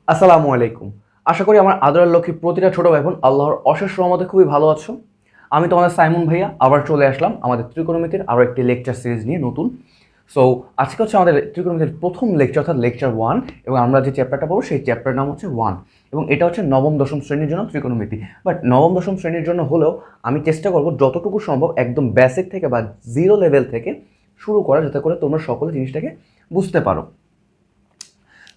আসসালামু আলাইকুম। আশা করি আমার আদরের লক্ষ্মী প্রতিটা ছোট ভাই বোন আল্লাহর অশেষ রহমতে খুবই ভালো আছো। আমি তোমাদের সাইমন ভাইয়া আবার চলে আসলাম আমাদের ত্রিকোণমিতির আরও একটি লেকচার সিরিজ নিয়ে নতুন। সো আজকে হচ্ছে আমাদের ত্রিকোণমিতির প্রথম লেকচার অর্থাৎ লেকচার 1 এবং আমরা যে চ্যাপ্টারটা পড়বো সেই চ্যাপ্টার নাম হচ্ছে 1 এবং এটা হচ্ছে নবম দশম শ্রেণীর জন্য ত্রিকোণমিতি। বাট নবম দশম শ্রেণীর জন্য হলেও আমি চেষ্টা করব যতটুকু সম্ভব একদম বেসিক থেকে বা জিরো লেভেল থেকে শুরু করা, যাতে করে তোমরা সকলে জিনিসটাকে বুঝতে পারো।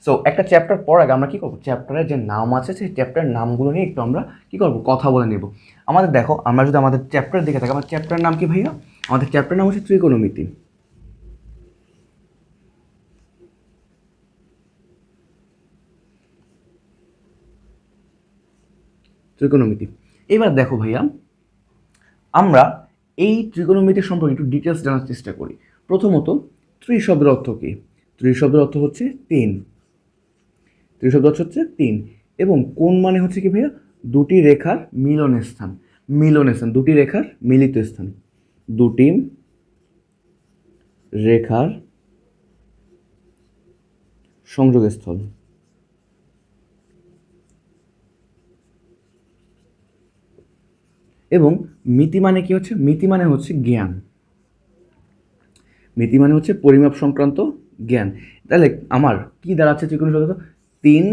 সো একটা চ্যাপ্টার পর আগে আমরা কী করবো, চ্যাপ্টারের যে নাম আছে সেই চ্যাপ্টারের নামগুলো নিয়ে একটু আমরা কী করবো, কথা বলে নেব। আমাদের দেখো, আমরা যদি আমাদের চ্যাপ্টারের দিকে থাকি, আমার চ্যাপ্টারের নাম কি ভাইয়া? আমাদের চ্যাপ্টারের নাম হচ্ছে ত্রিকোণমিতি। ত্রিকোণমিতি। এবার দেখো ভাইয়া, আমরা এই ত্রিকোণমিতি সম্পর্কে একটু ডিটেলস জানার চেষ্টা করি। প্রথমত, ত্রি শব্দের অর্থ কী? ত্রি শব্দের অর্থ হচ্ছে তিন। ত্রি শব্দ হচ্ছে তিন এবং কোণ মানে হচ্ছে কি ভাইয়া? দুটি রেখার মিলন স্থান। মিলন স্থান, দুটি রেখার মিলিত স্থান। দুটি রেখার সংযোগস্থল। এবং মিতি মানে কি হচ্ছে? মিতি মানে হচ্ছে জ্ঞান। মিতি মানে হচ্ছে পরিমাপ সংক্রান্ত জ্ঞান। তাহলে আমার কি দাঁড়াচ্ছে ত্রিকোণ শব্দ? তিন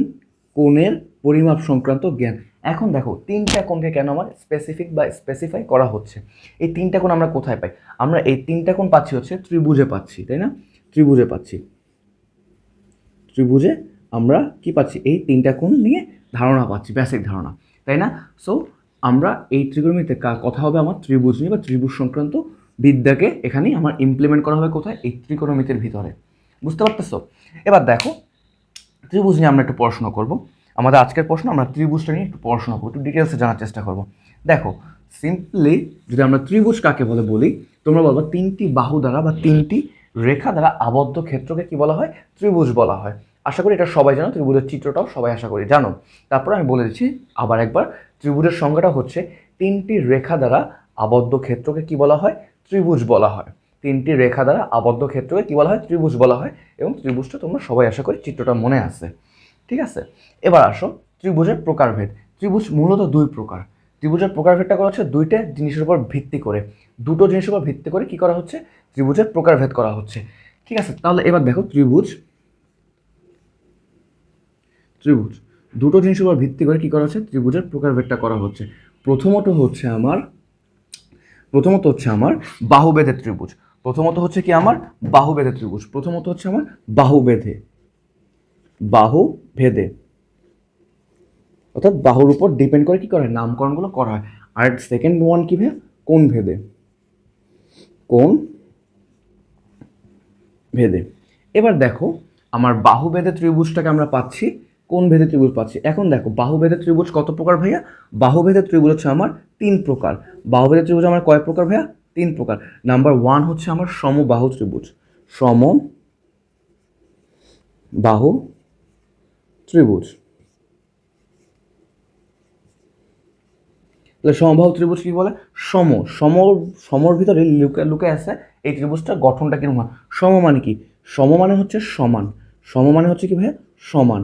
কোণের পরিমাপ সংক্রান্ত জ্ঞান। এখন দেখো, তিনটা কোণকে কেন আমার স্পেসিফিক বা স্পেসিফাই করা হচ্ছে? এই তিনটা কোণ আমরা কোথায় পাই? আমরা এই তিনটা কোণ পাচ্ছি হচ্ছে ত্রিভুজে পাচ্ছি, তাই না? ত্রিভুজে পাচ্ছি। ত্রিভুজে আমরা কি পাচ্ছি? এই তিনটা কোণ নিয়ে ধারণা পাচ্ছি, বেসিক ধারণা, তাই না? সো আমরা এই ত্রিকোণমিতিতে কথা হবে আমার ত্রিভুজ নিয়ে বা ত্রিভুজ সংক্রান্ত বিদ্যাকে এখানেই আমার ইমপ্লিমেন্ট করা হবে কোথায়? এই ত্রিকোণমিতির ভিতরে। বুঝতে পারতেছো? এবার দেখো, ত্রিভুজ নিয়ে আমরা একটু পড়াশোনা করব। আমাদের আজকের প্রশ্ন, আমরা ত্রিভুজটা নিয়ে একটু পড়াশোনা করবো, একটু ডিটেলসে জানার চেষ্টা করব। দেখো, সিম্পলি যদি আমরা ত্রিভুজ কাকে বলে বলি, তোমরা বলবো তিনটি বাহু দ্বারা বা তিনটি রেখা দ্বারা আবদ্ধ ক্ষেত্রকে কি বলা হয়? ত্রিভুজ বলা হয়। আশা করি এটা সবাই জানো, ত্রিভুজের চিত্রটাও সবাই আশা করি জানো। তারপর আমি বলে দিচ্ছি আবার একবার, ত্রিভুজের সংজ্ঞাটা হচ্ছে তিনটি রেখা দ্বারা আবদ্ধ ক্ষেত্রকে কি বলা হয়? ত্রিভুজ বলা হয়। তিনটি রেখা দ্বারা আবদ্ধ ক্ষেত্রকে কি বলা হয়? ত্রিভুজ বলা হয়। এবং ত্রিভুজটা তোমরা সবাই আশা করি চিত্রটা মনে আছে। ঠিক আছে, এবার আসো ত্রিভুজের প্রকারভেদ। ত্রিভুজ মূলত দুই প্রকার। ত্রিভুজের প্রকারভেদটা করা হচ্ছে দুইটা জিনিসের উপর ভিত্তি করে, দুটো জিনিসের উপর ভিত্তি করে কি করা হচ্ছে? ত্রিভুজের প্রকারভেদ করা হচ্ছে। ঠিক আছে, তাহলে এবার দেখো, ত্রিভুজ ত্রিভুজ দুটো জিনিসের উপর ভিত্তি করে কি করা হচ্ছে? ত্রিভুজের প্রকারভেদটা করা হচ্ছে। প্রথমত হচ্ছে আমার বাহুবেধের ত্রিভুজ। প্রথমত হচ্ছে কি আমার? বাহুবেধের ত্রিভুজ। প্রথমত হচ্ছে আমার বাহুভেদে অর্থাৎ বাহুর উপর ডিপেন্ড করে কি করে নামকরণগুলো করা হয়। আর সেকেন্ড ওয়ান কি ভাইয়া? কোণ ভেদে। এবার দেখো, আমার বাহুভেদে ত্রিভুজটাকে আমরা পাচ্ছি, কোণ ভেদে ত্রিভুজ পাচ্ছি। এখন দেখো, বাহুভেদে ত্রিভুজ কত প্রকার ভাইয়া? বাহুভেদে ত্রিভুজ হচ্ছে আমার তিন প্রকার। বাহুভেদে ত্রিভুজ আমার কয় প্রকার ভাইয়া? তিন প্রকার। নাম্বার ওয়ান হচ্ছে আমার সমবাহু ত্রিভুজ। সমবাহু ত্রিভুজ। তাহলে সমবাহু ত্রিভুজ কি বলে? সমর ভিতরে লুকে আছে এই ত্রিভুজটার গঠনটা কিরকম হয়? সম মানে কি? সম মানে হচ্ছে সমান। সম মানে হচ্ছে কি ভাইয়া? সমান।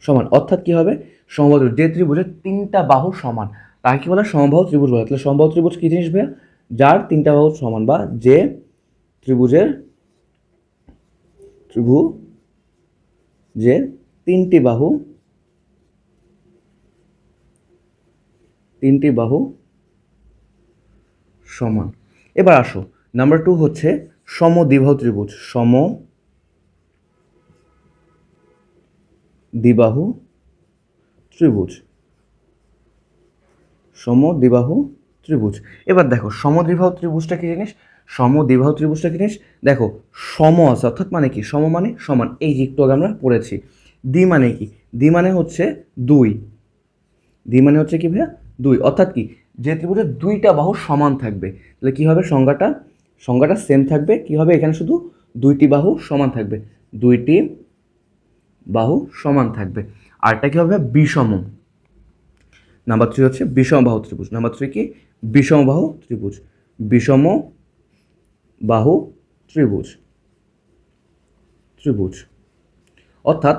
সমান অর্থাৎ কি হবে? সমবাহু যে ত্রিভুজের তিনটা বাহু সমান তাকে কি বলে? সমবাহু ত্রিভুজ বলে। তাহলে সমবাহু ত্রিভুজ কি জিনিস ভাইয়া? যার তিনটা বাহু সমান বা যে ত্রিভুজের ত্রিভুজের তিনটি বাহু সমান। এবার আসো, নাম্বার টু হচ্ছে সমদ্বিবাহু ত্রিভুজ। সমদ্বিবাহু ত্রিভুজ। সমদ্বিবাহু ত্রিভুজ। এবার দেখো, সমদ্বিবাহু ত্রিভুজটা কি জিনিস? সমদ্বিবাহু ত্রিভুজটা কি জিনিস? দেখো, সম আছে অর্থাৎ মানে কি? সম মানে সমান, এই যে একটু আগে আমরা পড়েছি। দ্বি মানে কি? দ্বি মানে হচ্ছে দুই। দ্বি মানে হচ্ছে কি ভাইয়া? দুই। অর্থাৎ কি? যে ত্রিভুজের দুইটা বাহু সমান থাকবে, তাহলে কি হবে? সংজ্ঞাটা সেম থাকবে। কি হবে? এখানে শুধু দুইটি বাহু সমান থাকবে। দুইটি বাহু সমান থাকবে। আরটা কি হবে? বিষম। নাম্বার থ্রি হচ্ছে বিষমবাহু ত্রিভুজ। নাম্বার থ্রি কি? বিষমবাহু ত্রিভুজ। বিষমবাহু ত্রিভুজ। অর্থাৎ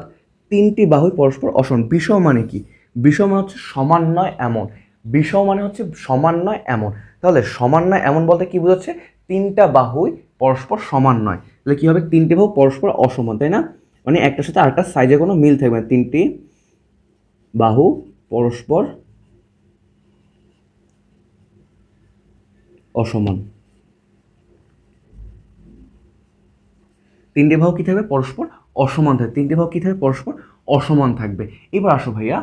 তিনটি বাহুই পরস্পর অসমান। বিষম মানে কি? বিষম মানে হচ্ছে সমান নয় এমন। বিষম মানে হচ্ছে সমান নয় এমন। তাহলে সমান নয় এমন বলতে কি বোঝাচ্ছে? তিনটা বাহুই পরস্পর সমান নয়। তাহলে কি হবে? তিনটি বাহু পরস্পর অসমান, তাই না? মানে একটার সাথে আরেকটার সাইজে কোনো মিল থাকবে না। তিনটি বাহু পরস্পর অসমান। তিনটে বাহু কী থাকবে? পরস্পর অসমান থাকবে। তিনটে বাহু কী থাকবে? পরস্পর অসমান থাকবে। এবার আসো ভাইয়া,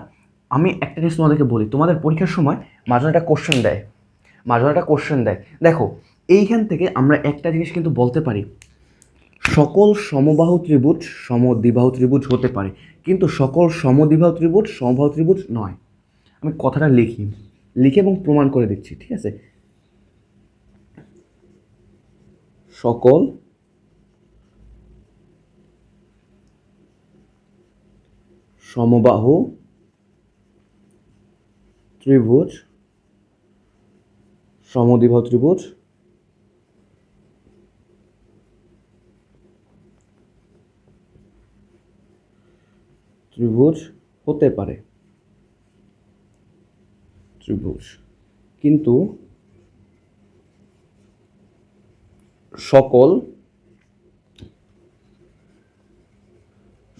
আমি একটা জিনিস তোমাদেরকে বলি। তোমাদের পরীক্ষার সময় মাঝে একটা কোশ্চেন দেয়, দেখো এইখান থেকে আমরা একটা জিনিস কিন্তু বলতে পারি, সকল সমবাহু ত্রিভুজ সমদ্বিবাহু ত্রিভুজ হতে পারে, কিন্তু সকল সমদ্বিবাহু ত্রিভুজ সমবাহু ত্রিভুজ নয়। আমি কথাটা লিখে এবং প্রমাণ করে দিচ্ছি, ঠিক আছে? সকল সমবাহু ত্রিভুজ সমদ্বিবাহু ত্রিভুজ হতে পারে, কিন্তু সকল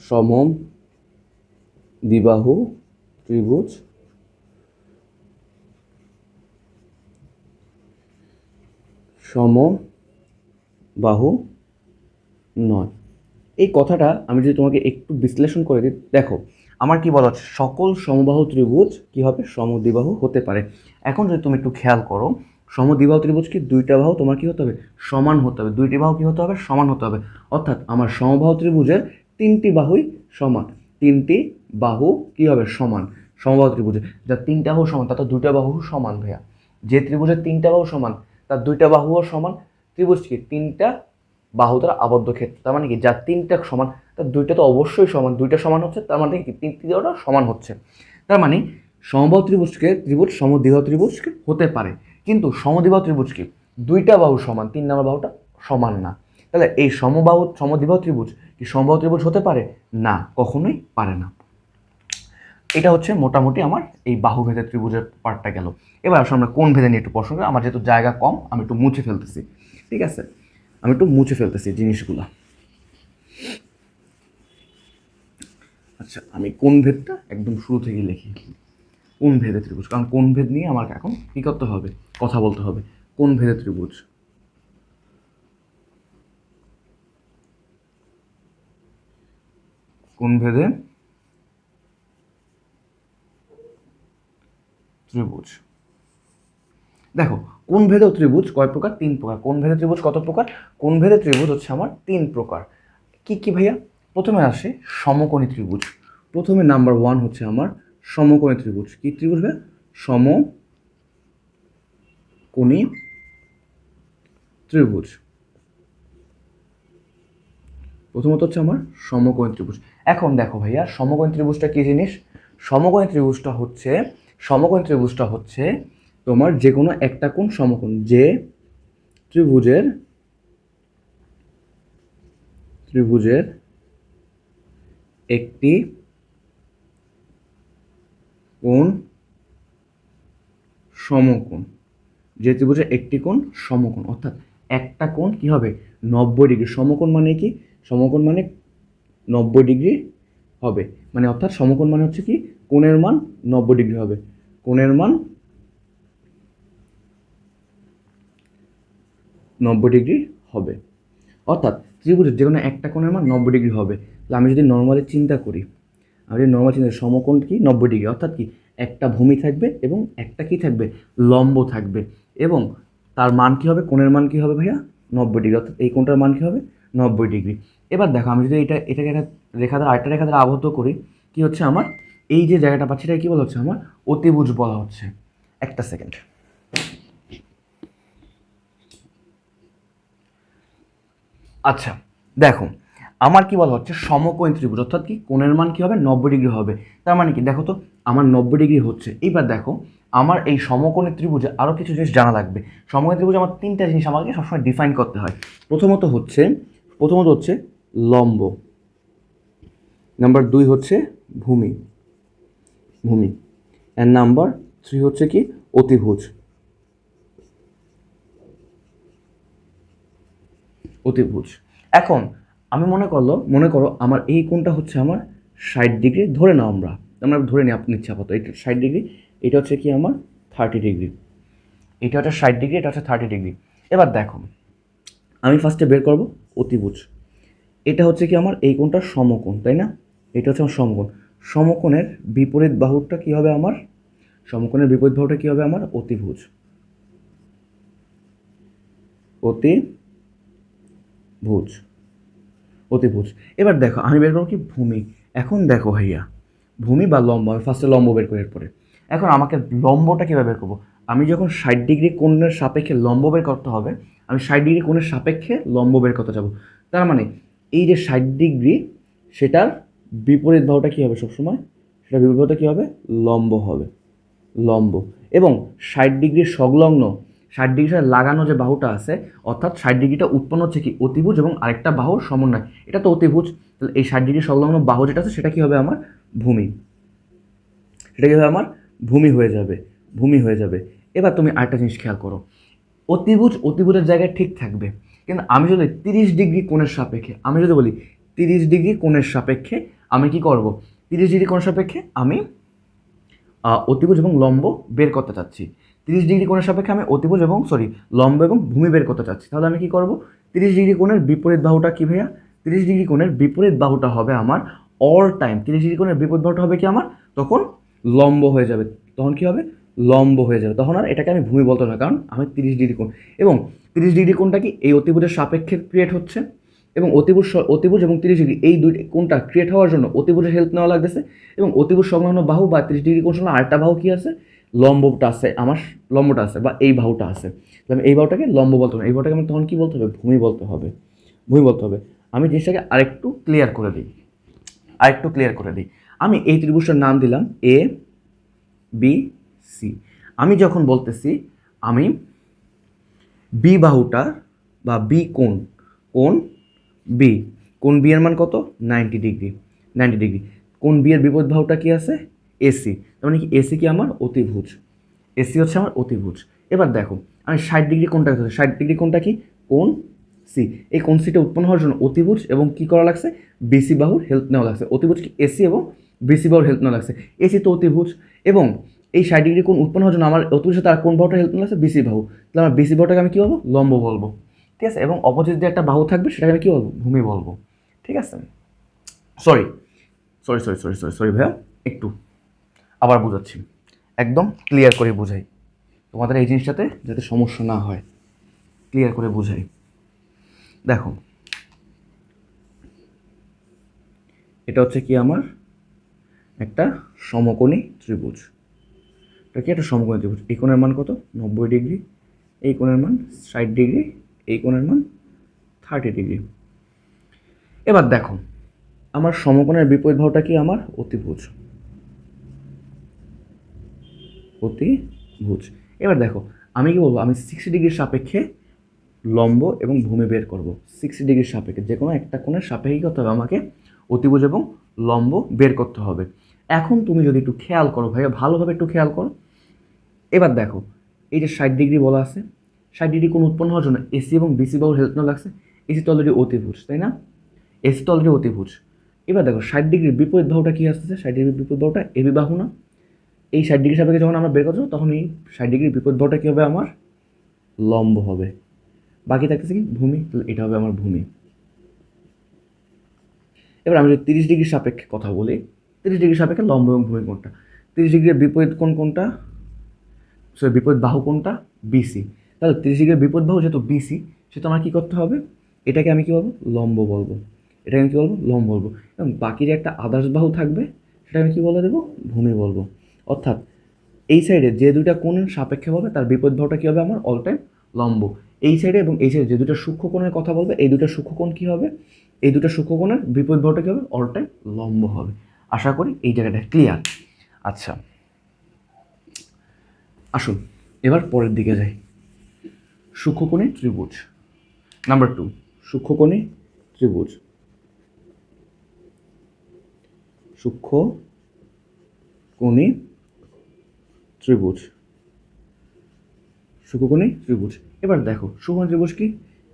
সমদ্বিবাহু ত্রিভুজ সমবাহু নয়। এই কথাটা আমি যদি তোমাকে একটু বিশ্লেষণ করে দিই, দেখো আমার কি বলা হচ্ছে? সকল সমবাহু ত্রিভুজ কি হবে? সমদ্বিবাহু হতে পারে। এখন যদি তুমি একটু খেয়াল করো, সমদ্বিবাহু ত্রিভুজ কি দুইটা বাহু তোমার কি হতে হবে? সমান হতে হবে। দুইটি বাহু কি হতে হবে? সমান হতে হবে। অর্থাৎ আমার সমবাহু ত্রিভুজের তিনটি বাহুই সমান। তিনটি বাহু কি হবে? সমান। সমবাহু ত্রিভুজে যার তিনটা বাহু সমান তার তো দুইটা বাহু সমান ভাইয়া। যে ত্রিভুজের তিনটা বাহু সমান তার দুইটা বাহুও সমান। ত্রিভুজ কি? তিনটা বাহু দ্বারা আবদ্ধ ক্ষেত্র। তার মানে কি? যার তিনটা সমান তার দুইটা তো অবশ্যই সমান। দুইটা সমান হচ্ছে তার মানে কি? তিনটা সমান হচ্ছে। তার মানে সমবাহু ত্রিভুজ সমদ্বিবাহু ত্রিভুজকে হতে পারে, কিন্তু সমদ্বিবাহু ত্রিভুজ কি? দুইটা বাহু সমান, 3 নম্বর বাহুটা সমান না। তাহলে এই সমদ্বিবাহু ত্রিভুজ কি সমবাহু ত্রিভুজ হতে পারে? না, কখনোই পারে না। এটা হচ্ছে মোটামুটি আমার এই বাহুভেদে ত্রিভুজের পার্টটা গেল। এবার আসলে আমরা কোণ ভেদে নিয়ে একটু প্রশ্ন করি। আমার যেহেতু জায়গা কম, আমি একটু মুছে ফেলতেছি, ঠিক আছে? আমি একটু মুছে ফেলতেছি জিনিসগুলো। আচ্ছা, আমি কোণ ভেদটা একদম শুরু থেকে লিখি। কোণ ভেদে ত্রিভুজ, কারণ কোণ ভেদ নিয়ে আমাকে এখন কী করতে হবে? কথা বলতে হবে। কোণ ভেদে ত্রিভুজ, কোণ ভেদে ত্রিভুজ। দেখো, কোণ ভেদে ত্রিভুজ কয় প্রকার? 3 প্রকার। কোণ ভেদে ত্রিভুজ কত প্রকার? কোণ ভেদে ত্রিভুজ হচ্ছে আমার 3 প্রকার। কি কি ভাইয়া? প্রথমে আসে সমকোণী ত্রিভুজ। প্রথমে নাম্বার 1 হচ্ছে আমার সমকোণী ত্রিভুজ। কি ত্রিভুজ ভাইয়া? সমকোণী ত্রিভুজ। প্রথমত হচ্ছে আমার সমকোণী ত্রিভুজ। এখন দেখো ভাইয়া, সমকোণী ত্রিভুজটা কি জিনিস? সমকোণী ত্রিভুজটা হচ্ছে তোমার যে কোনো একটা কোণ সমকোণ। যে ত্রিভুজের একটি কোণ সমকোণ। যে ত্রিভুজের একটি কোণ সমকোণ, অর্থাৎ একটা কোণ কি হবে? 90 ডিগ্রি। সমকোণ মানে কি? সমকোণ মানে 90 ডিগ্রি হবে। মানে অর্থাৎ সমকোণ মানে হচ্ছে কি? কোণের মান 90 ডিগ্রি হবে। কোণের মান 90 ডিগ্রি হবে। অর্থাৎ ত্রিভুজের যে কোনো একটা কোণের মান 90 ডিগ্রি হবে। তাহলে আমি যদি নর্মালি চিন্তা করি, সমকোণ কি? 90 ডিগ্রি। অর্থাৎ কি? একটা ভূমি থাকবে এবং একটা কি থাকবে? লম্ব থাকবে, এবং তার মান কি হবে? কোণের মান কি হবে ভাইয়া? 90 ডিগ্রি। অর্থাৎ এই কোণটার মান কি হবে? 90 ডিগ্রি। এবার দেখো, আমি যদি এটাকে একটা রেখা দ্বারা আরেকটা রেখা দ্বারা আবদ্ধ করি, কি হচ্ছে আমার? এই যে জায়গাটা পাচ্ছি এটা কি বলা হচ্ছে? আমার অতিভুজ বলা হচ্ছে। একটা সেকেন্ড। আচ্ছা, দেখো আমার কি বলা হচ্ছে? সমকোণী ত্রিভুজ। অর্থাৎ কি? কোণের মান কি হবে? 90 ডিগ্রি হবে। তার মানে কি? দেখো তো, আমার 90 ডিগ্রি হচ্ছে। এইবার দেখো, আমার এই সমকোণী ত্রিভুজে আরও কিছু জিনিস জানা লাগবে। সমকোণী ত্রিভুজে আমার 3টা জিনিস আমাকে সবসময় ডিফাইন করতে হয়। প্রথমত হচ্ছে লম্ব। নাম্বার 2 হচ্ছে ভূমি, ভূমি। অ্যান্ড নাম্বার 3 হচ্ছে কি অতিভুজ, অতিভুজ। এখন আমি মনে করো আমার এই কোণটা হচ্ছে আমার 60 ডিগ্রি, ধরে নাও আমরা আমরা ধরে নিচ্ছি আপাতত এটা 60 ডিগ্রি, এটা হচ্ছে কি আমার 30 ডিগ্রি, এটা হচ্ছে 60 ডিগ্রি, এটা হচ্ছে 30 ডিগ্রি। এবার দেখো আমি ফার্স্টে বের করব অতিভুজ। এটা হচ্ছে কি আমার এই কোণটার সমকোণ, তাই না? এটা হচ্ছে আমার সমকোণ। সমকোণের বিপরীত বাহুটা কি হবে আমার? সমকোণের বিপরীত বাহুটা কি হবে আমার? অতিভুজ, অতিভুজ, অতিভুজ। এবার দেখো আমি বের করবো কি ভূমি। এখন দেখো ভাইয়া ভূমি বা লম্ব, আমি ফার্স্টে লম্ব বের করি এরপরে। এখন আমাকে লম্বটা কীভাবে বের করবো? আমি যখন 60 ডিগ্রি কোণের সাপেক্ষে লম্ব বের করতে হবে, আমি 60 ডিগ্রি কোণের সাপেক্ষে লম্ব বের করতে যাবো। তার মানে এই যে 60 ডিগ্রি, সেটার বিপরীত বাহুটা কী হবে সবসময়? সেটার বিপরীত বাহুটা কী হবে? লম্ব হবে, লম্ব। এবং 60 ডিগ্রি সংলগ্ন, 60 ডিগ্রির সাথে লাগানো যে বাহুটা আছে, অর্থাৎ 60 ডিগ্রিটা উৎপন্ন হচ্ছে কি অতিভুজ এবং আরেকটা বাহুর সমন্বয়, এটা তো অতিভুজ। তাহলে এই 60 ডিগ্রি সংলগ্ন বাহু যেটা আছে সেটা কি হবে আমার? ভূমি। সেটা কি হবে আমার? ভূমি হয়ে যাবে, ভূমি হয়ে যাবে। এবার তুমি আরেকটা জিনিস খেয়াল করো, অতিভুজ অতিভুজের জায়গায় ঠিক থাকবে, কিন্তু আমি যদি 30 ডিগ্রি কোণের সাপেক্ষে, আমি যদি বলি 30 ডিগ্রি কোণের সাপেক্ষে আমি কি করব? 30 ডিগ্রি কোণের সাপেক্ষে আমি অতিভুজ এবং লম্ব বের করতে চাচ্ছি। 30 ডিগ্রি কোণের সাপেক্ষে আমি অতিভুজ এবং লম্ব এবং ভূমি বের করতে চাচ্ছি। তাহলে আমি কি করব? 30 ডিগ্রি কোণের বিপরীত বাহুটা কি ভাইয়া? 30 ডিগ্রি কোণের বিপরীত বাহুটা হবে আমার অল টাইম, 30 ডিগ্রি কোণের বিপরীত বাহুটা হবে কি আমার? তখন লম্ব হয়ে যাবে। তখন কি হবে? লম্ব হয়ে যাবে। তখন আর এটাকে আমি ভূমি বলতে না, কারণ আমি 30 ডিগ্রি কোণ, এবং 30 ডিগ্রি কোণটা কি এই অতিভুজের সাপেক্ষে ক্রিয়েট হচ্ছে, এবং অতিভুজ এবং 30 ডিগ্রি এই দুই কোণটা ক্রিয়েট হওয়ার জন্য অতিভুজের হেল্প নেওয়া লাগতেছে। এবং অতিভুজ সংলগ্ন বাহু বা 30 ডিগ্রি কোণ সংলগ্ন আরেকটা বাহু কি আছে? লম্বটা আছে আমার, লম্বটা আছে বা এই বাহুটা আছে। তাহলে আমি এই বাহুটাকে লম্ব বলতে হবে, এই বাহুটাকে আমি তখন কি বলতে হবে? ভূমি বলতে হবে, ভূমি বলতে হবে। আমি জিনিসটাকে আরেকটু ক্লিয়ার করে দিই, আরেকটু ক্লিয়ার করে দিই। আমি এই ত্রিভুজটার নাম দিলাম এ বি সি। আমি যখন বলতেছি আমি বি বাহুটার বা বি কোণ, কোণ বি, কোণ বি এর মান কত? 90 ডিগ্রি, 90 ডিগ্রি। কোণ বি এর বিপরীত বাহুটা কি আছে? এসি। তার মানে কি এসি কি আমার? অতিভুজ, এসি হচ্ছে আমার অতিভুজ। এবার দেখো আমি 60 ডিগ্রি কোণটা, 60 ডিগ্রি কোণটা কি? কোণ সি। এই কোণ সিটা উৎপন্ন হওয়ার জন্য অতিভুজ এবং কি করা লাগছে? বিসি বাহুর হেল্প নেওয়া লাগছে। অতিভুজ কি? এসি এবং বিসি বাহুর হেল্প নেওয়া লাগছে। এসি তো অতিভুজ, এবং এই 60 ডিগ্রি কোণ উৎপন্ন হওয়ার জন্য আমার অতিভুজের তার কোন বাহুটা হেল্প নেওয়া লাগছে? বিসি বাহু। তাহলে আমার বিসি বাহুটাকে আমি কী বলবো? লম্ব বলবো, ঠিক আছে? এবং অপোজিট যে একটা বাহু থাকবে সেটাকে আমি কী বলবো? ভূমি বলবো, ঠিক আছে? Sorry sorry sorry sorry sorry sorry ভাইয়া, একটু আবার বোঝাচ্ছি, একদম ক্লিয়ার করে বোঝাই তোমাদের এই জিনিসটাতে যাতে সমস্যা না হয়, ক্লিয়ার করে বোঝাই। দেখো এটা হচ্ছে কি আমার একটা সমকোণী ত্রিভুজ, এটা কি একটা সমকোণী ত্রিভুজ। এই কোণের মান কত? 90 ডিগ্রি, এই কোণের মান 60 ডিগ্রি, এই কোণের মান 30 ডিগ্রি। এবার দেখো আমার সমকোণের বিপরীত বাহুটা কি আমার? অতিভুজ, অতিভুজ। এবার দেখো আমি কি বলবো? আমি 60 ডিগ্রির সাপেক্ষে লম্ব এবং ভূমি বের করব। 60 ডিগ্রির সাপেক্ষে যে কোনো একটা কোণের সাপেক্ষে করতে হবে আমাকে অতিভুজ এবং লম্ব বের করতে হবে। এখন তুমি যদি একটু খেয়াল করো ভাইয়া, ভালোভাবে একটু খেয়াল করো। এবার দেখো এই যে 60 ডিগ্রি বলা আছে, 60 ডিগ্রি কোণ উৎপন্ন হওয়ার জন্য এসি এবং বিসি বাহুর হেল্প নেওয়া লাগছে। এসি তো অলরেডি অতিভুজ, তাই না? এসি তো অলরেডি অতিভুজ। এবার দেখো 60 ডিগ্রির বিপরীত বাহুটা কি আসতেছে? 60 ডিগ্রির বিপরীত বাহুটা এবি বাহু না? এই 60 ডিগ্রি সাপেক্ষে যখন আমরা বের করবো তখন এই 60 ডিগ্রির বিপরীত বাহুটা কী হবে আমার? লম্ব হবে। বাকি থাকতেছে কি? ভূমি। তাহলে এটা হবে আমার ভূমি। এবার আমি যদি 30 ডিগ্রির সাপেক্ষে কথা বলি, 30 ডিগ্রির সাপেক্ষে লম্ব এবং ভূমি কোণটা, 30 ডিগ্রির বিপরীত কোণ কোনটা? সরি, বিপরীত বাহু কোনটা? বিসি। তাহলে 30 ডিগ্রির বিপরীত বাহু যেহেতু বিসি, সেহেতু আমার কী করতে হবে? এটাকে আমি কী বলবো? লম্ব বলবো। এটাকে আমি কী বলবো? লম্ব বলবো। এবং বাকি যে একটা আদার্স বাহু থাকবে সেটা আমি কী বলে দেবো? ভূমি বলবো। অর্থাৎ এই সাইডে যে দুইটা কোণ সাপেক্ষে হবে তার বিপরীত বাহুটা কী হবে আমার? অল টাইম লম্ব। এই সাইডে এবং এই সাইডে যে দুটো সূক্ষ্ম কোণের কথা বলবে, এই দুটো সূক্ষ্ম কোণ কী হবে? এই দুটো সূক্ষ্ম কোণের বিপরীত বাহুটা কী হবে? অল টাইম লম্ব হবে। আশা করি এই জায়গাটা ক্লিয়ার। আচ্ছা আসুন এবার পরের দিকে যাই। সূক্ষ্মকোণী ত্রিভুজ নাম্বার 2, সূক্ষ্মকোণী ত্রিভুজ। সূক্ষ্মকোণী ত্রিভুজ। সূক্ষ্মকোণী ত্রিভুজ। এবার দেখো সূক্ষ্মকোণী ত্রিভুজ কি?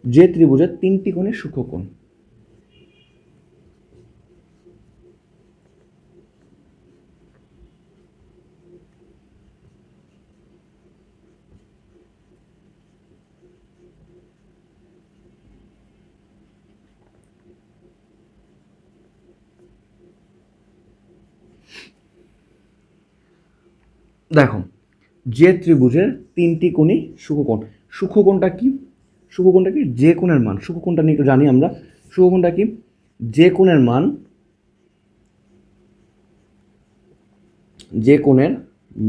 যে ত্রিভুজের 3টি কোণের সূক্ষ্মকোণ। দেখো যে ত্রিভুজের 3টি কোণই সূক্ষ্মকোণ। সূক্ষ্মকোণটা কি? সূক্ষ্মকোণটা কি? যে কোণের মান। সূক্ষ্মকোণটা নিয়ে একটু জানি আমরা। সূক্ষ্মকোণটা কি? যে কোণের মান, যে কোণের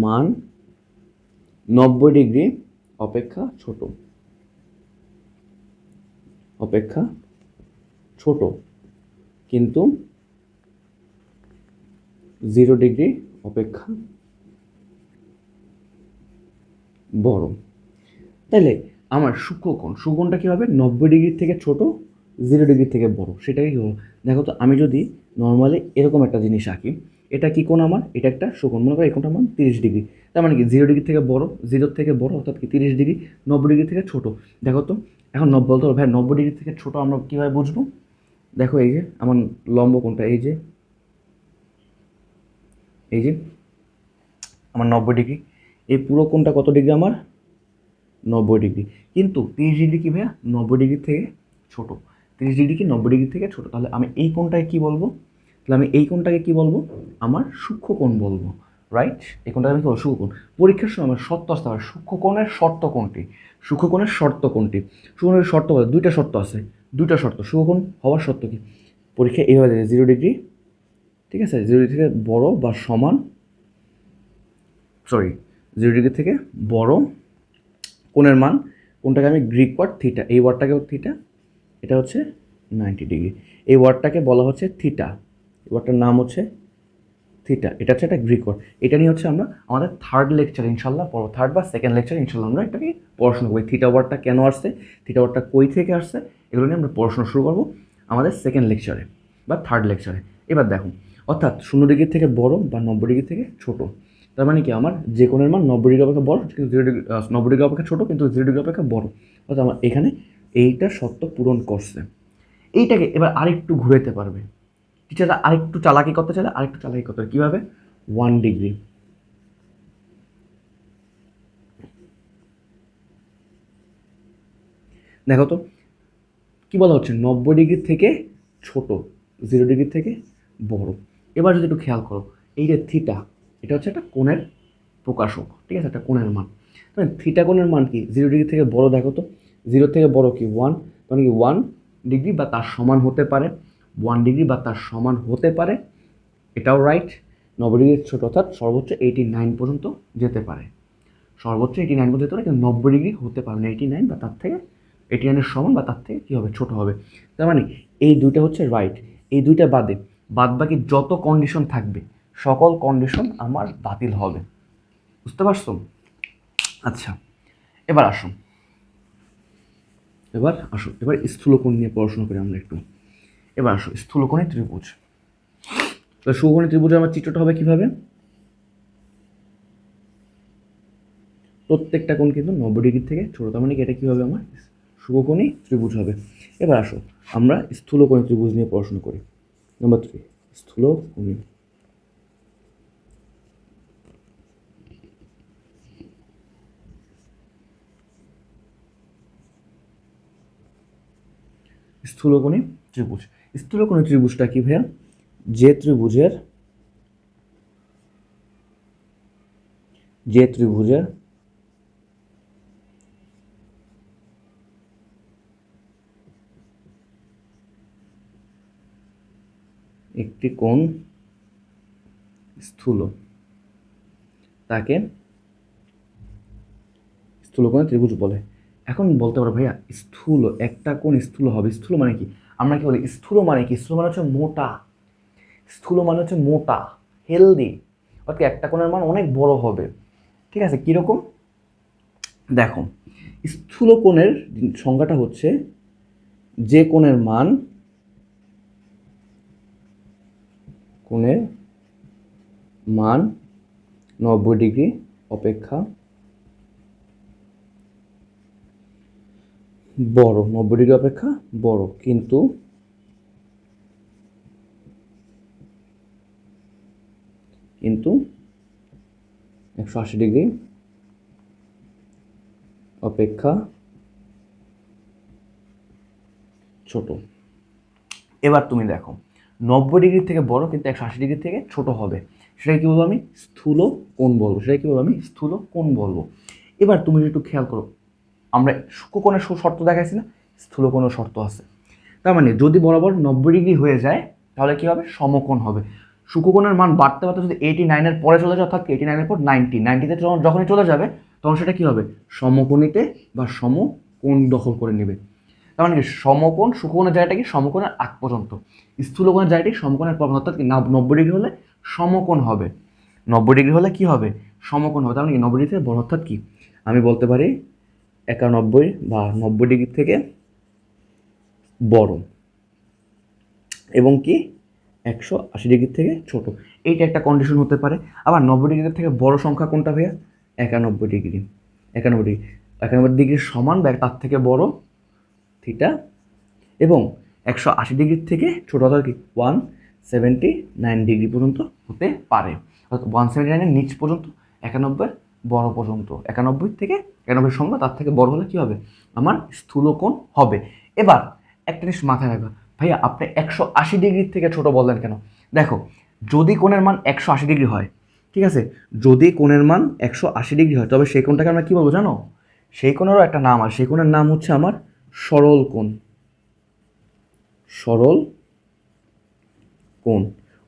মান 90 ডিগ্রি অপেক্ষা ছোট, অপেক্ষা ছোট, কিন্তু 0 ডিগ্রি অপেক্ষা বড়। তাহলে আমার সূক্ষ্মকোণটা কী হবে? 90 ডিগ্রির থেকে ছোট, 0 ডিগ্রি থেকে বড়। সেটাকে কী বলবো? দেখো তো আমি যদি নর্মালি এরকম একটা জিনিস আঁকি, এটা কি কোণ আমার? এটা একটা সূক্ষ্মকোণ। মনে করো এই কোণটার মান 30 ডিগ্রি। তার মানে কি 0 ডিগ্রি থেকে বড়, 0 থেকে বড় অর্থাৎ কি 30 ডিগ্রি, 90 ডিগ্রি থেকে ছোট। দেখো তো এখন বলতে হবে ভাই 90 ডিগ্রি থেকে ছোট আমরা কীভাবে বুঝবো? দেখো এই যে আমার লম্ব কোণটা, এই যে আমার 90 ডিগ্রি, এই পুরো কোণটা কত ডিগ্রি আমার? 90 ডিগ্রি। কিন্তু 30 ডিগ্রি কি ভাইয়া? 90 ডিগ্রি থেকে ছোট। 30 ডিগ্রি কি 90 ডিগ্রি থেকে ছোট। তাহলে আমি এই কোণটাকে কি বলবো? তাহলে আমি এই কোণটাকে কি বলবো? আমার সূক্ষ্মকোণ বলবো, রাইট? এই কোণটাকে আমি কি বলবো? সূক্ষ্মকোণ। পরীক্ষার সময় আমার শর্ত আসতে হবে সূক্ষ্মকোণের শর্ত কোনটি? সূক্ষ্মকোণের শর্ত কোনটি? সূক্ষ্মকোণের শর্ত বলে দুইটা শর্ত আছে, দুইটা শর্ত। সূক্ষ্মকোণ হওয়ার শর্ত কি? পরীক্ষা এইভাবে দেয় 0 ডিগ্রি, ঠিক আছে, 0 ডিগ্রি থেকে বড় বা সমান, 0 ডিগ্রি থেকে বড় কোণের মান, কোনটাকে আমি গ্রিক ওয়ার্ড থিটা, এই ওয়ার্ডটাকে থিটা, এটা হচ্ছে 90 ডিগ্রি। এই ওয়ার্ডটাকে বলা হচ্ছে থিটা, এই ওয়ার্ডটার নাম হচ্ছে থিটা। এটা হচ্ছে একটা গ্রিক ওয়ার্ড। এটা নিয়ে হচ্ছে আমরা আমাদের থার্ড লেকচার ইনশাল্লাহ পড়বো, থার্ড বা সেকেন্ড লেকচার ইনশাল্লাহ আমরা এটাকে পড়াশোনা করবো। থিটা ওয়ার্ডটা কেন আসছে, থিটা ওয়ার্ডটা কই থেকে আসছে, এগুলো নিয়ে আমরা পড়াশোনা শুরু করবো আমাদের সেকেন্ড লেকচারে বা থার্ড লেকচারে। এবার দেখো, অর্থাৎ 0 ডিগ্রি থেকে বড় বা 90 ডিগ্রি থেকে ছোট। তার মানে কি আমার যে কোণের মান 90 ডিগ্রি অপেক্ষা বড় কিন্তু 0 ডিগ্রি, 90 ডিগ্রি অপেক্ষা ছোট কিন্তু 0 ডিগ্রি অপেক্ষা বড়। অর্থাৎ আমার এখানে এইটা শর্ত পূরণ করছে। এইটাকে এবার আরেকটু ঘুরাইতে পারবে টিচাররা, আরেকটু চালাকি করতে চাইলে আরেকটু চালাকি করতে হবে। কীভাবে? 1 ডিগ্রি। দেখো তো কী বলা হচ্ছে? 90 ডিগ্রি থেকে ছোট, 0 ডিগ্রি থেকে বড়। এবার যদি একটু খেয়াল করো, এই যে থিটা, এটা হচ্ছে একটা কোণের প্রকাশক, ঠিক আছে, একটা কোণের মান। তাহলে থিটা কোণের মান কি? 0 ডিগ্রি থেকে বড়। দেখো তো 0 থেকে বড় কি 1, মানে কি 1 ডিগ্রি বা তার সমান হতে পারে, 1 ডিগ্রি বা তার সমান হতে পারে, এটাও রাইট। 90 ডিগ্রি ছোট অর্থাৎ সর্বোচ্চ 89 পর্যন্ত যেতে পারে, সর্বোচ্চ 89 পর্যন্ত যেতে পারে, কিন্তু 90 ডিগ্রি হতে পারে না। 89 বা তার থেকে 89-এর সমান বা তার থেকে কী হবে? ছোট হবে। তার মানে এই দুইটা হচ্ছে রাইট। এই দুইটা বাদে বাদ বাকি যত কন্ডিশন থাকবে সকল কন্ডিশন আমার বাতিল হবে। বুঝতে পারছো? আচ্ছা এবার আসুন, এবার স্থূলকোণ নিয়ে পড়াশোনা করি আমরা একটু। এবার আসো স্থূলকোণী ত্রিভুজ। তো সুকোণী ত্রিভুজের আমার চিত্রটা হবে কিভাবে? প্রত্যেকটা কোণ কিন্তু 90 ডিগ্রি থেকে ছোট। তার মানে কি এটা কী হবে? আমার সুকোণী ত্রিভুজ হবে। এবার আসো আমরা স্থূলকোণী ত্রিভুজ নিয়ে পড়াশোনা করি। নাম্বার 3, স্থূলকোণী। স্থূলকোণী ত্রিভুজ। স্থূলকোণী ত্রিভুজটা কি ভাইয়া? যে ত্রিভুজের একটি কোণ স্থূল, তাকে স্থূলকোণী ত্রিভুজ বলে। এখন বলতে পারো ভাইয়া স্থূল, একটা কোণ স্থূল হবে, স্থূল মানে কি? আমরা কি বলি স্থূল মানে কি? স্থূল মানে হচ্ছে মোটা, স্থূল মানে হচ্ছে মোটা, হেলদি, অর্থাৎ একটা কোণের মান অনেক বড় হবে। ঠিক আছে, কীরকম? দেখো স্থূল কোণের সংজ্ঞাটা হচ্ছে যে কোণের মান, কোণের মান 90 ডিগ্রি অপেক্ষা বড়, 90 ডিগ্রি অপেক্ষা বড়, কিন্তু 180 ডিগ্রি অপেক্ষা ছোট। এবার তুমি দেখো 90 ডিগ্রি থেকে বড় কিন্তু 180 ডিগ্রি থেকে ছোট হবে, সেটাকে কি বলবো আমি? স্থূল কোণ বলবো। সেটাকে কি বলবো আমি? স্থূল কোণ বলবো। এবার তুমি যদি একটু খেয়াল করো, আমরা সূক্ষ্ম কোণের শর্ত দেখাইছি না, স্থূল কোণের শর্ত আছে। তার মানে যদি বরাবর 90 ডিগ্রি হয়ে যায় তাহলে কি হবে? সমকোণ হবে। সূক্ষ্মকোণের মান বাড়তে বাড়তে যদি 89-এর পরে চলে যায়, অর্থাৎ 89-এর পর 90-তে যখনই চলে যাবে তখন সেটা কি হবে? সমকোণীতে বা সমকোণ দখল করে নেবে। তার মানে কি সমকোণ, সূক্ষ্মকোণের জায়গাটা কি সমকোণের আগ পর্যন্ত, স্থূলকোণের জায়গাটি সমকোণের পর, অর্থাৎ কি 90 ডিগ্রি হলে সমকোণ হবে। 90 ডিগ্রি হলে কি হবে? সমকোণ হবে। তার মানে কি 90 ডিগ্রি থেকে বড়, অর্থাৎ কি আমি বলতে পারি 91 বা 90 ডিগ্রি থেকে বড় এবং কি 180 ডিগ্রি থেকে ছোট, এইটা একটা কন্ডিশন হতে পারে। আবার 90 ডিগ্রি থেকে বড় সংখ্যা কোনটা ভাইয়া? 91 ডিগ্রি। 91 ডিগ্রির সমান বা তার থেকে বড় থিটা, এবং 180 ডিগ্রির থেকে ছোট, অর্থাৎ কি 179 ডিগ্রি পর্যন্ত হতে পারে। অর্থাৎ 179-এর নিচ পর্যন্ত, 91 বড় পর্যন্ত, 91 থেকে 91 সংখ্যা তার থেকে বড় হলে কি হবে? আমার স্থূলকোণ হবে। এবার একটা জিনিস মাথায় রাখবে, ভাইয়া আপনি 180 ডিগ্রির থেকে ছোট বললেন কেন? দেখো, যদি কোণের মান 180 ডিগ্রি হয়, ঠিক আছে, যদি কোণের মান 180 ডিগ্রি হয়, তবে সেই কোণটাকে আমরা কি বলবো জানো? সেই কোণেরও একটা নাম আছে, সেই কোণের নাম হচ্ছে আমার সরল কোণ। সরল কোণ,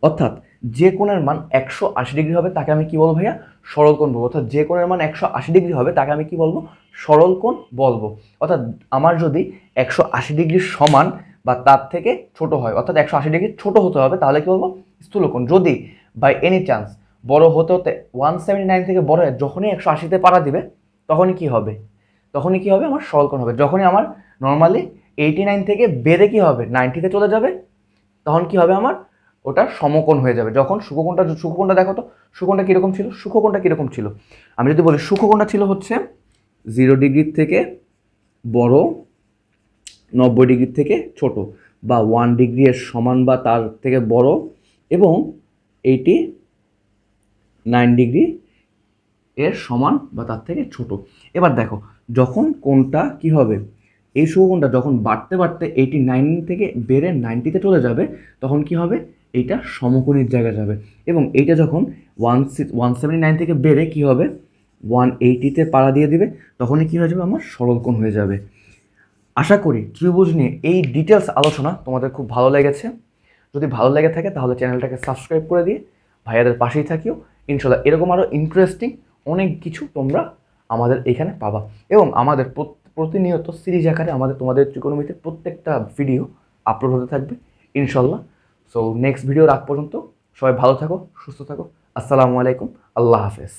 অর্থাৎ যে কোণের মান 180 ডিগ্রি হবে তাকে আমি কি বলবো ভাইয়া? সরল কোণ বলবো। অর্থাৎ যে কোণের মান 180 ডিগ্রি হবে তাকে আমি কি বলবো? সরল কোণ বলবো। অর্থাৎ আমার যদি 180 ডিগ্রির সমান বা তার থেকে ছোট হয়, অর্থাৎ 180 ডিগ্রি ছোট হতে হবে, তাহলে কি বলবো? স্থূলকোণ। যদি বাই এনি চান্স বড় হতে হতে 179 থেকে বড় হয়, যখনই 180-তে পাড়া দিবে তখনই কি হবে? তখনই কি হবে? আমার সরল কোণ হবে। যখনই আমার নর্মালি 89 থেকে বেড়ে কি হবে? 90-তে চলে যাবে, তখন কি হবে? আমার ওটা সমকোণ হয়ে যাবে। যখন সূক্ষ্মকোণটা দেখো তো, সূক্ষ্মকোণটা কীরকম ছিল? সূক্ষ্মকোণটা কীরকম ছিল? আমি যদি বলি সূক্ষ্মকোণটা ছিল হচ্ছে 0 ডিগ্রির থেকে বড়, 90 ডিগ্রির থেকে ছোট, বা 1 ডিগ্রি এর সমান বা তার থেকে বড়, এবং 89 ডিগ্রি এর সমান বা তার থেকে ছোট। এবার দেখো, যখন কোণটা কি হবে? এই সূক্ষ্মকোণটা যখন বাড়তে বাড়তে 89 থেকে বেড়ে 90-তে চলে যাবে, তখন কি হবে? এইটা সমকোণীর জায়গায় যাবে, এবং এইটা যখন 179 থেকে বেড়ে কি হবে? 180-তে পাড়া দিয়ে দিবে, তখনই কি হয়ে যাবে? আমার সরল কোণ হয়ে যাবে। আশা করি ত্রিভুজ নিয়ে এই ডিটেলস আলোচনা তোমাদের খুব ভালো লেগেছে। যদি ভালো লেগে থাকে তাহলে চ্যানেলটাকে সাবস্ক্রাইব করে দিয়ে ভাইয়াদের পাশেই থাকিও। ইনশাল্লাহ এরকম আরও ইন্টারেস্টিং অনেক কিছু তোমরা আমাদের এখানে পাবা, এবং আমাদের প্রতিনিয়ত সিরিজ আকারে তোমাদের ত্রিকোণমিতির প্রত্যেকটা ভিডিও আপলোড হতে থাকবে ইনশাল্লাহ। সো নেক্সট ভিডিওর আগ পর্যন্ত সবাই ভালো থাকো, সুস্থ থাকো। আসসালামু আলাইকুম, আল্লাহ হাফেজ।